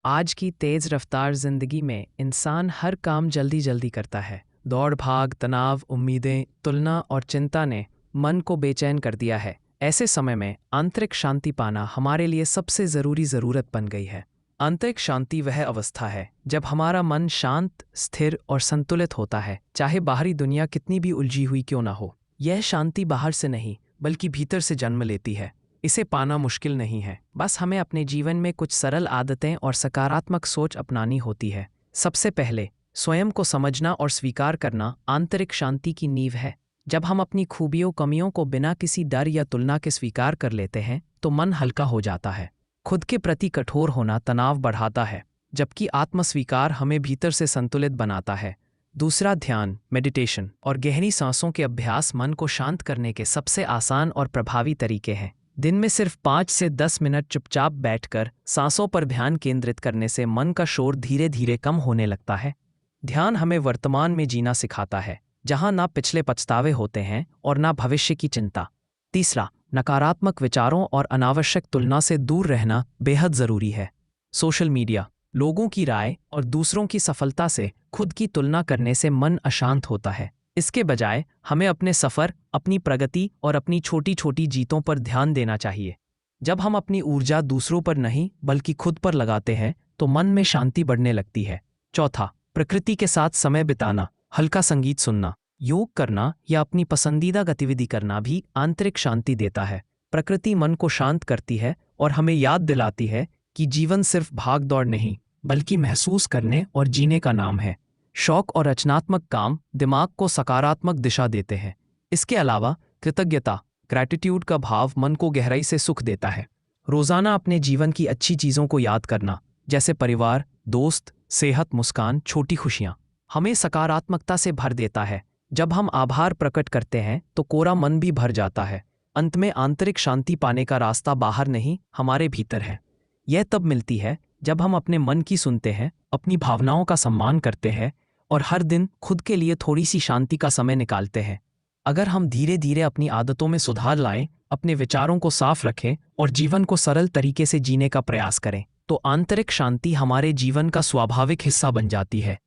आज की तेज रफ्तार जिंदगी में इंसान हर काम जल्दी जल्दी करता है। दौड़ भाग, तनाव, उम्मीदें, तुलना और चिंता ने मन को बेचैन कर दिया है। ऐसे समय में आंतरिक शांति पाना हमारे लिए सबसे ज़रूरी ज़रूरत बन गई है। आंतरिक शांति वह अवस्था है जब हमारा मन शांत, स्थिर और संतुलित होता है, चाहे बाहरी दुनिया कितनी भी उलझी हुई क्यों ना हो। यह शांति बाहर से नहीं बल्कि भीतर से जन्म लेती है। इसे पाना मुश्किल नहीं है, बस हमें अपने जीवन में कुछ सरल आदतें और सकारात्मक सोच अपनानी होती है। सबसे पहले स्वयं को समझना और स्वीकार करना आंतरिक शांति की नींव है। जब हम अपनी खूबियों कमियों को बिना किसी डर या तुलना के स्वीकार कर लेते हैं तो मन हल्का हो जाता है। खुद के प्रति कठोर होना तनाव बढ़ाता है, जबकि आत्मस्वीकार हमें भीतर से संतुलित बनाता है। दूसरा, ध्यान, मेडिटेशन और गहरी सांसों के अभ्यास मन को शांत करने के सबसे आसान और प्रभावी तरीके हैं। दिन में सिर्फ 5 से 10 मिनट चुपचाप बैठकर सांसों पर ध्यान केंद्रित करने से मन का शोर धीरे धीरे कम होने लगता है। ध्यान हमें वर्तमान में जीना सिखाता है, जहां ना पिछले पछतावे होते हैं और ना भविष्य की चिंता। तीसरा, नकारात्मक विचारों और अनावश्यक तुलना से दूर रहना बेहद ज़रूरी है। सोशल मीडिया, लोगों की राय और दूसरों की सफलता से खुद की तुलना करने से मन अशांत होता है। इसके बजाय हमें अपने सफ़र, अपनी प्रगति और अपनी छोटी छोटी जीतों पर ध्यान देना चाहिए। जब हम अपनी ऊर्जा दूसरों पर नहीं बल्कि खुद पर लगाते हैं तो मन में शांति बढ़ने लगती है। चौथा, प्रकृति के साथ समय बिताना, हल्का संगीत सुनना, योग करना या अपनी पसंदीदा गतिविधि करना भी आंतरिक शांति देता है। प्रकृति मन को शांत करती है और हमें याद दिलाती है कि जीवन सिर्फ भाग दौड़ नहीं बल्कि महसूस करने और जीने का नाम है। शौक और रचनात्मक काम दिमाग को सकारात्मक दिशा देते हैं। इसके अलावा कृतज्ञता, ग्रैटिट्यूड का भाव मन को गहराई से सुख देता है। रोज़ाना अपने जीवन की अच्छी चीज़ों को याद करना, जैसे परिवार, दोस्त, सेहत, मुस्कान, छोटी खुशियाँ, हमें सकारात्मकता से भर देता है। जब हम आभार प्रकट करते हैं तो कोरा मन भी भर जाता है। अंत में आंतरिक शांति पाने का रास्ता बाहर नहीं, हमारे भीतर है। यह तब मिलती है जब हम अपने मन की सुनते हैं, अपनी भावनाओं का सम्मान करते हैं और हर दिन खुद के लिए थोड़ी सी शांति का समय निकालते हैं। अगर हम धीरे धीरे अपनी आदतों में सुधार लाएं, अपने विचारों को साफ रखें और जीवन को सरल तरीके से जीने का प्रयास करें, तो आंतरिक शांति हमारे जीवन का स्वाभाविक हिस्सा बन जाती है।